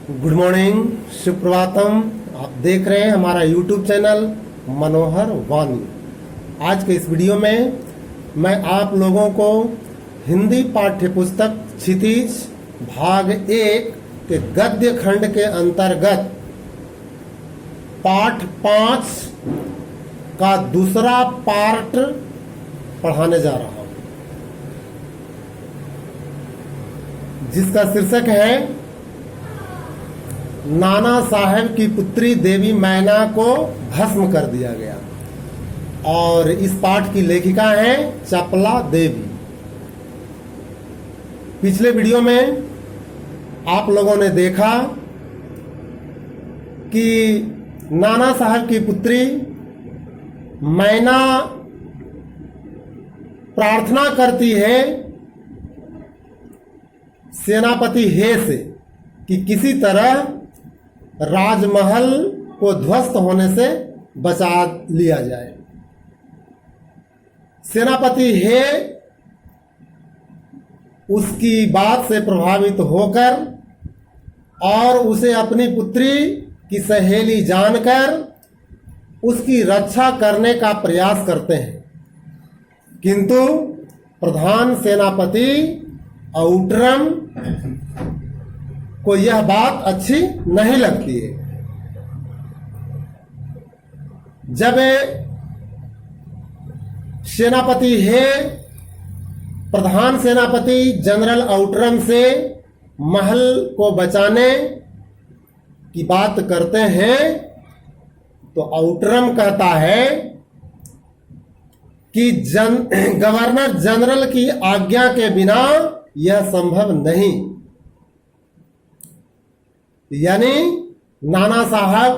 Good morning, Suprabhatam. आप देख रहे हैं हमारा यूट्यूब चैनल मनोहर वाणी। आज के इस वीडियो में मैं आप लोगों को हिंदी पाठ्य पुस्तक क्षितिज भाग 1 के गद्य खंड के अंतर्गत पाठ 5 का दूसरा पार्ट पढ़ाने जा रहा हूं, जिसका शीर्षक है नाना साहब की पुत्री देवी मैना को भस्म कर दिया गया। और इस पाठ की लेखिका है चपला देवी। पिछले वीडियो में आप लोगों ने देखा कि नाना साहब की पुत्री मैना प्रार्थना करती है सेनापति हे से कि किसी तरह राजमहल को ध्वस्त होने से बचा लिया जाए। सेनापति हे उसकी बात से प्रभावित होकर और उसे अपनी पुत्री की सहेली जानकर उसकी रक्षा करने का प्रयास करते हैं, किंतु प्रधान सेनापति औट्रम को यह बात अच्छी नहीं लगती है। जब सेनापति हे प्रधान सेनापति जनरल औट्रम से महल को बचाने की बात करते हैं तो औट्रम कहता है कि गवर्नर जनरल की आज्ञा के बिना यह संभव नहीं। यानी नाना साहब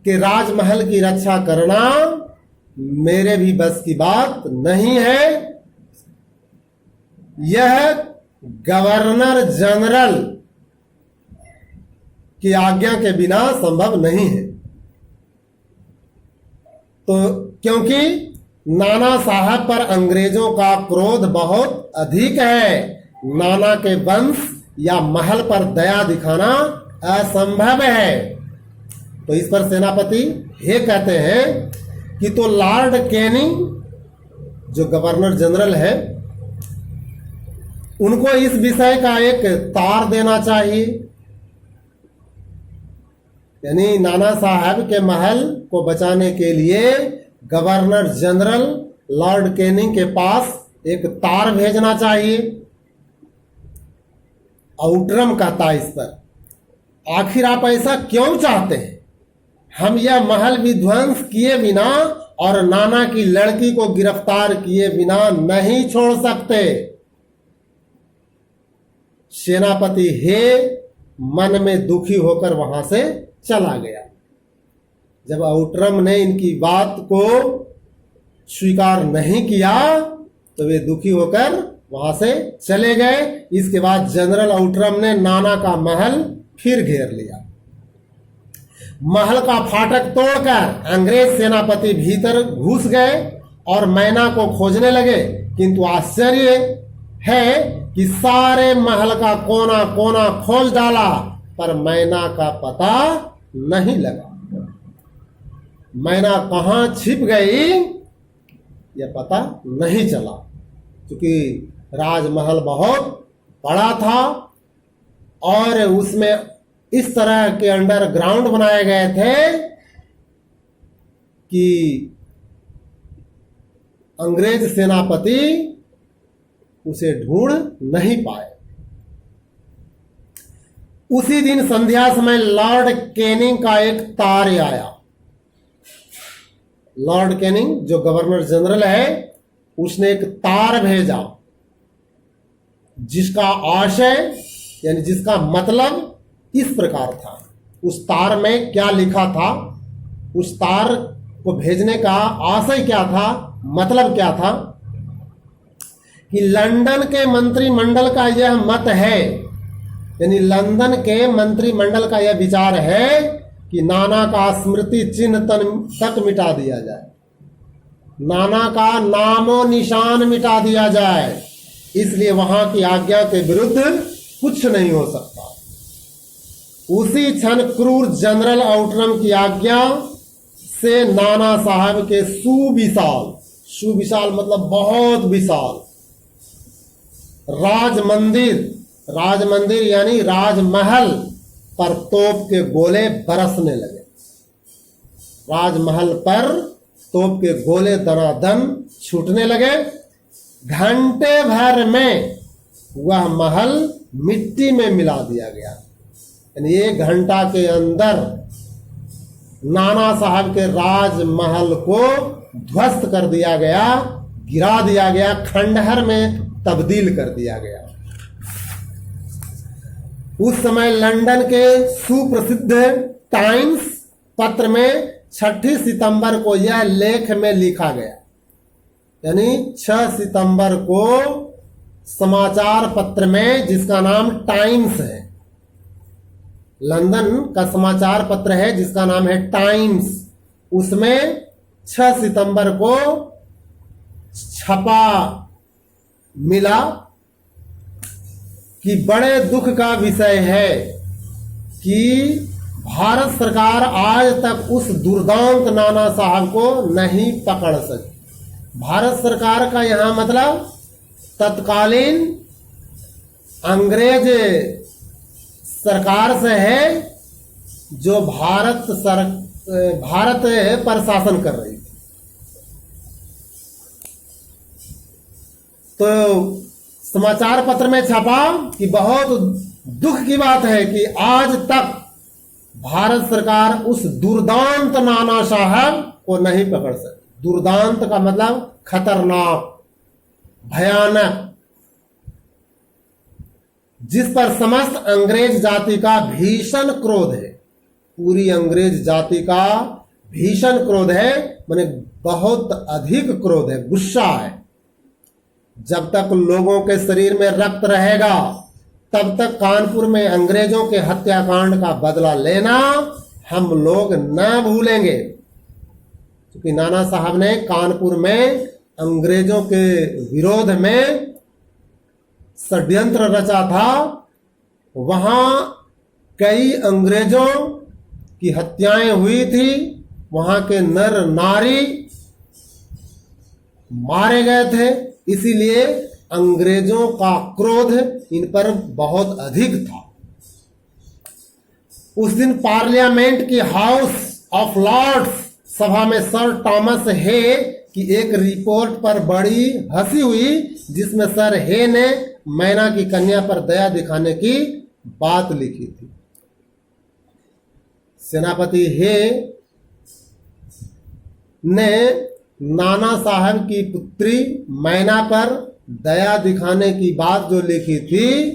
के राजमहल की रक्षा करना मेरे भी बस की बात नहीं है। यह गवर्नर जनरल की आज्ञा के बिना संभव नहीं है। तो क्योंकि नाना साहब पर अंग्रेजों का क्रोध बहुत अधिक है, नाना के वंश या महल पर दया दिखाना असंभव है। तो इस पर सेनापति हे कहते हैं कि तो लॉर्ड कैनिंग जो गवर्नर जनरल है उनको इस विषय का एक तार देना चाहिए। यानी नाना साहब के महल को बचाने के लिए गवर्नर जनरल लॉर्ड कैनिंग के पास एक तार भेजना चाहिए। औट्रम कहता इस पर, आखिर आप ऐसा क्यों चाहते हैं? हम यह महल विध्वंस किए बिना और नाना की लड़की को गिरफ्तार किए बिना नहीं छोड़ सकते। सेनापति हे मन में दुखी होकर वहां से चला गया। जब औट्रम ने इनकी बात को स्वीकार नहीं किया तो वे दुखी होकर वहां से चले गए। इसके बाद जनरल औट्रम ने नाना का महल फिर घेर लिया। महल का फाटक तोड़कर अंग्रेज सेनापति भीतर घुस गए और मैना को खोजने लगे, किंतु आश्चर्य है कि सारे महल का कोना कोना खोज डाला पर मैना का पता नहीं लगा। मैना कहां छिप गई यह पता नहीं चला, क्योंकि राजमहल बहुत बड़ा था और उसमें इस तरह के अंडरग्राउंड बनाए गए थे कि अंग्रेज सेनापति उसे ढूंढ नहीं पाए। उसी दिन संध्या समय लॉर्ड कैनिंग का एक तार आया। लॉर्ड कैनिंग जो गवर्नर जनरल है उसने एक तार भेजा जिसका आशय यानी जिसका मतलब इस प्रकार था। उस तार में क्या लिखा था, उस तार को भेजने का आशय क्या था, मतलब क्या था कि लंदन के मंत्रिमंडल का यह मत है, यानी लंदन के मंत्रिमंडल का यह विचार है कि नाना का स्मृति चिन्ह तक मिटा दिया जाए, नाना का नामो निशान मिटा दिया जाए। इसलिए वहां की आज्ञा के विरुद्ध कुछ नहीं हो सकता। उसी क्षण क्रूर जनरल आउटरम की आज्ञा से नाना साहब के सुविशाल, सुविशाल मतलब बहुत विशाल राजमंदिर यानी राजमहल पर तोप के गोले बरसने लगे। राजमहल पर तोप के गोले दनादन छूटने लगे। घंटे भर में वह महल मिट्टी में मिला दिया गया। यानी 1 घंटा के अंदर नाना साहब के राजमहल को ध्वस्त कर दिया गया, गिरा दिया गया, खंडहर में तब्दील कर दिया गया। उस समय लंदन के सुप्रसिद्ध टाइम्स पत्र में 6 सितंबर को यह लेख में लिखा गया। यानी 6 सितंबर को समाचार पत्र में, जिसका नाम टाइम्स है, लंदन का समाचार पत्र है जिसका नाम है टाइम्स, उसमें 6 सितंबर को छपा मिला कि बड़े दुख का विषय है कि भारत सरकार आज तक उस दुर्दांत नाना साहब को नहीं पकड़ सकी। भारत सरकार का यहां मतलब तत्कालीन अंग्रेज सरकार से है, जो भारत पर शासन कर रही थी। तो समाचार पत्र में छपा कि बहुत दुख की बात है कि आज तक भारत सरकार उस दुर्दांत नाना साहब को नहीं पकड़ सकी। दुर्दांत का मतलब खतरनाक, भयानक, जिस पर समस्त अंग्रेज जाति का भीषण क्रोध है। पूरी अंग्रेज जाति का भीषण क्रोध है, माने बहुत अधिक क्रोध है, गुस्सा है। जब तक लोगों के शरीर में रक्त रहेगा तब तक कानपुर में अंग्रेजों के हत्याकांड का बदला लेना हम लोग न भूलेंगे। क्योंकि नाना साहब ने कानपुर में अंग्रेजों के विरोध में षड्यंत्र रचा था। वहां कई अंग्रेजों की हत्याएं हुई थी, वहां के नर नारी मारे गए थे। इसीलिए अंग्रेजों का क्रोध इन पर बहुत अधिक था। उस दिन पार्लियामेंट की हाउस ऑफ लॉर्ड्स सभा में सर थॉमस हे की एक रिपोर्ट पर बड़ी हंसी हुई, जिसमें सर हे ने मैना की कन्या पर दया दिखाने की बात लिखी थी। सेनापति हे ने नाना साहब की पुत्री मैना पर दया दिखाने की बात जो लिखी थी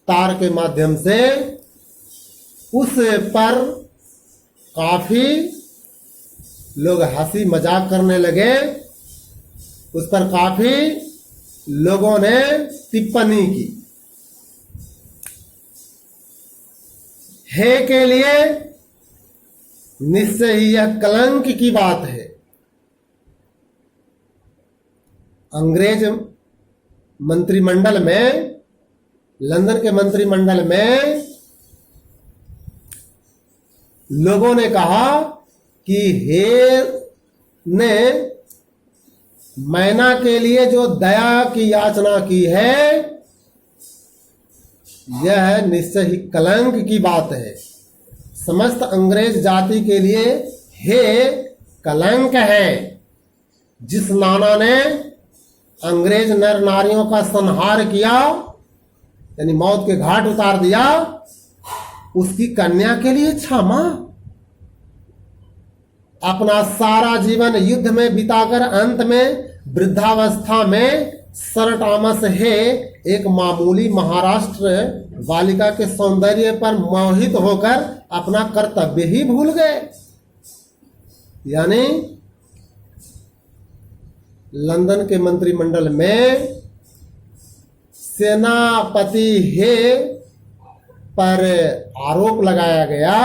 तार के माध्यम से, उस पर काफी लोग हंसी मजाक करने लगे। उस पर काफी लोगों ने टिप्पणी की। हे के लिए निश्चय ही यह कलंक की बात है। अंग्रेज मंत्रिमंडल में, लंदन के मंत्रिमंडल में लोगों ने कहा कि हे ने मैना के लिए जो दया की याचना की है, यह निश्चय ही कलंक की बात है। समस्त अंग्रेज जाति के लिए हे कलंक है। जिस नाना ने अंग्रेज नर नारियों का संहार किया, यानी मौत के घाट उतार दिया, उसकी कन्या के लिए क्षमा। अपना सारा जीवन युद्ध में बिताकर अंत में वृद्धावस्था में सर थॉमस हे एक मामूली महाराष्ट्र बालिका के सौंदर्य पर मोहित होकर अपना कर्तव्य ही भूल गए। यानी लंदन के मंत्रिमंडल में सेनापति हे पर आरोप लगाया गया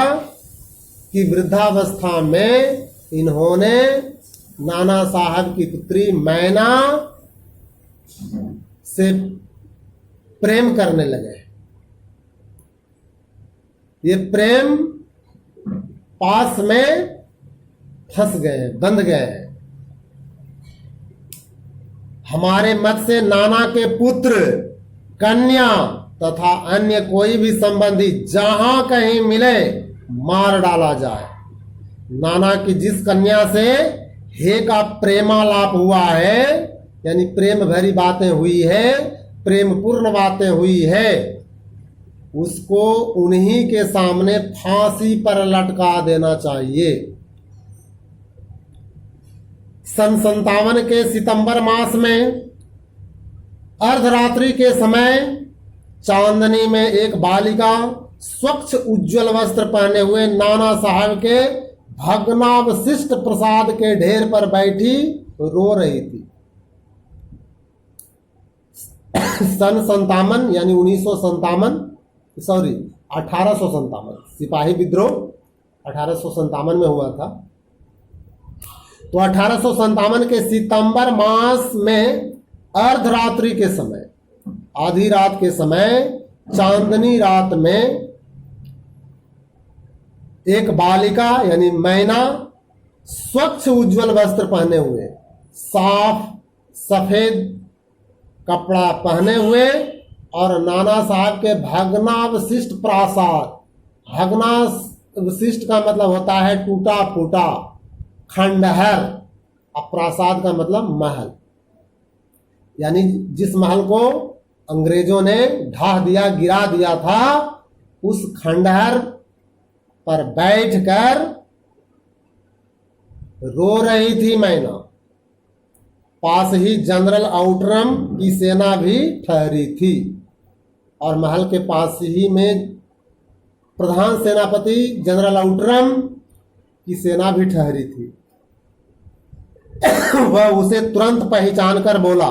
कि वृद्धावस्था में इन्होंने नाना साहब की पुत्री मैना से प्रेम करने लगे। ये प्रेम पास में फंस गए, बंध गए। हमारे मत से नाना के पुत्र, कन्या तथा अन्य कोई भी संबंधी जहां कहीं मिले मार डाला जाए। नाना की जिस कन्या से हे का प्रेमालाप हुआ है, यानी प्रेम भरी बातें हुई है, प्रेम पूर्ण बातें हुई है, उसको उन्हीं के सामने फांसी पर लटका देना चाहिए। सन 57 के सितंबर मास में अर्धरात्रि के समय चांदनी में एक बालिका स्वच्छ उज्जवल वस्त्र पहने हुए नाना साहब के भग्नावशिष्ट प्रसाद के ढेर पर बैठी रो रही थी। सन 57 यानी 1857 सिपाही विद्रोह 1857 में हुआ था। तो 1857 के सितंबर मास में अर्धरात्रि के समय, आधी रात के समय, चांदनी रात में एक बालिका यानी मैना स्वच्छ उज्जवल वस्त्र पहने हुए, साफ सफेद कपड़ा पहने हुए और नाना साहब के भग्नावशिष्ट प्रासाद, भग्नावशिष्ट का मतलब होता है टूटा फूटा, खंडहर, और प्रासाद का मतलब महल, यानी जिस महल को अंग्रेजों ने ढा दिया, गिरा दिया था, उस खंडहर पर बैठकर रो रही थी मैना। पास ही जनरल आउटरम की सेना भी ठहरी थी और महल के पास ही में प्रधान सेनापति जनरल आउटरम की सेना भी ठहरी थी। वह उसे तुरंत पहचान कर बोला,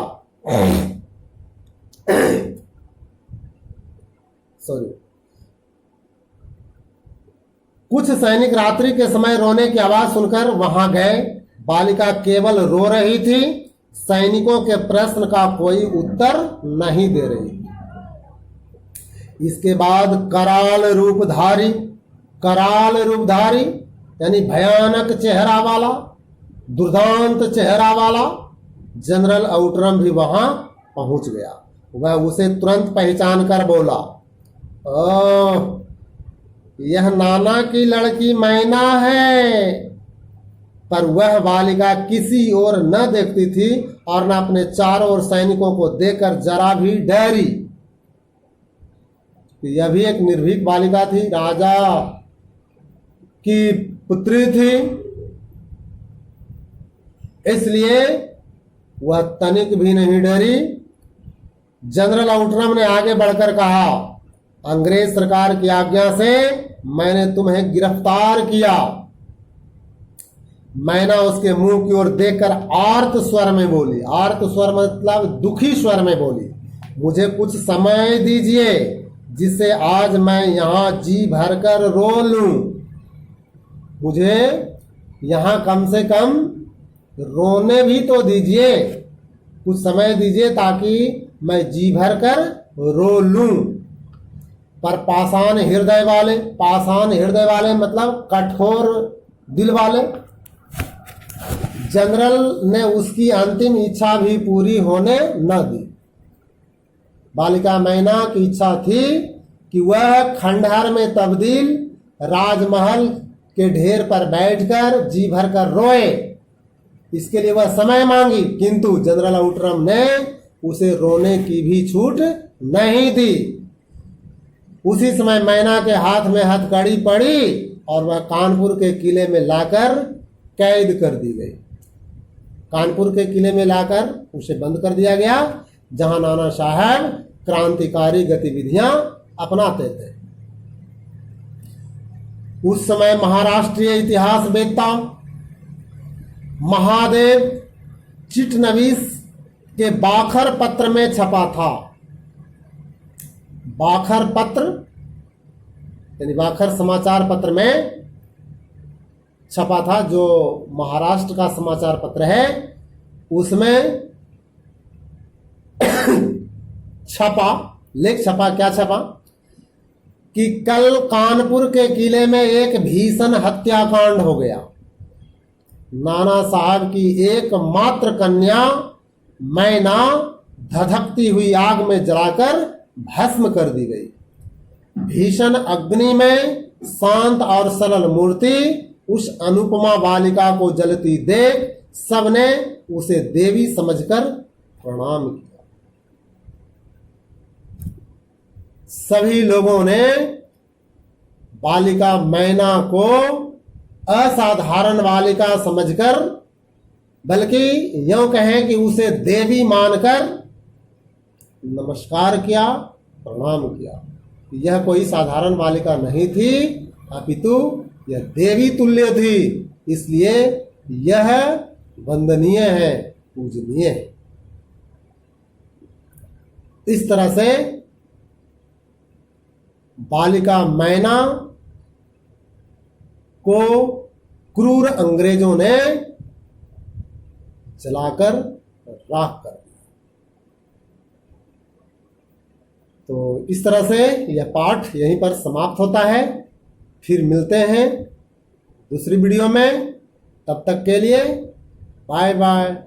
कुछ सैनिक रात्रि के समय रोने की आवाज सुनकर वहां गए। बालिका केवल रो रही थी, सैनिकों के प्रश्न का कोई उत्तर नहीं दे रही थी। इसके बाद कराल रूपधारी यानी भयानक चेहरा वाला, दुर्दांत चेहरा वाला जनरल आउटरम भी वहां पहुंच गया। वह उसे तुरंत पहचान कर बोला, ओह, यह नाना की लड़की मैना है। पर वह बालिका किसी ओर न देखती थी और न अपने चारों ओर सैनिकों को देखकर जरा भी डरी। यह भी एक निर्भीक बालिका थी, राजा की पुत्री थी, इसलिए वह तनिक भी नहीं डरी। जनरल आउटरम ने आगे बढ़कर कहा, अंग्रेज सरकार की आज्ञा से मैंने तुम्हें गिरफ्तार किया। मैना उसके मुंह की ओर देखकर आर्त स्वर में बोली, आर्त स्वर मतलब दुखी स्वर में बोली, मुझे कुछ समय दीजिए जिससे आज मैं यहां जी भरकर रो लूं। मुझे यहां कम से कम रोने भी तो दीजिए, कुछ समय दीजिए ताकि मैं जी भरकर रो लूं। पर पाषाण हृदय वाले मतलब कठोर दिल वाले जनरल ने उसकी अंतिम इच्छा भी पूरी होने न दी। बालिका मैना की इच्छा थी कि वह खंडहर में तब्दील राजमहल के ढेर पर बैठकर जी भरकर रोए। इसके लिए वह समय मांगी, किंतु जनरल आउटरम ने उसे रोने की भी छूट नहीं दी। उसी समय मैना के हाथ में हथकड़ी पड़ी और वह कानपुर के किले में लाकर कैद कर दी गई। कानपुर के किले में लाकर उसे बंद कर दिया गया, जहां नाना साहब क्रांतिकारी गतिविधियां अपनाते थे। उस समय महाराष्ट्रीय इतिहास वेत्ता महादेव चिटनवीस के बाखर पत्र में छपा था। बाखर पत्र यानी बाखर समाचार पत्र में छपा था, जो महाराष्ट्र का समाचार पत्र है, उसमें छपा, लेख छपा, क्या छपा कि कल कानपुर के किले में एक भीषण हत्याकांड हो गया। नाना साहब की एकमात्र कन्या मैना धधकती हुई आग में जलाकर भस्म कर दी गई। भीषण अग्नि में शांत और सरल मूर्ति उस अनुपमा बालिका को जलती देख सबने उसे देवी समझकर प्रणाम किया। सभी लोगों ने बालिका मैना को असाधारण बालिका समझकर, बल्कि यूं कहें कि उसे देवी मानकर नमस्कार किया, प्रणाम किया। यह कोई साधारण बालिका नहीं थी, अपितु यह देवी तुल्य थी। इसलिए यह वंदनीय है, पूजनीय है। इस तरह से बालिका मैना को क्रूर अंग्रेजों ने जलाकर राख कर दिया। तो इस तरह से यह पाठ यहीं पर समाप्त होता है। फिर मिलते हैं दूसरी वीडियो में। तब तक के लिए बाय बाय।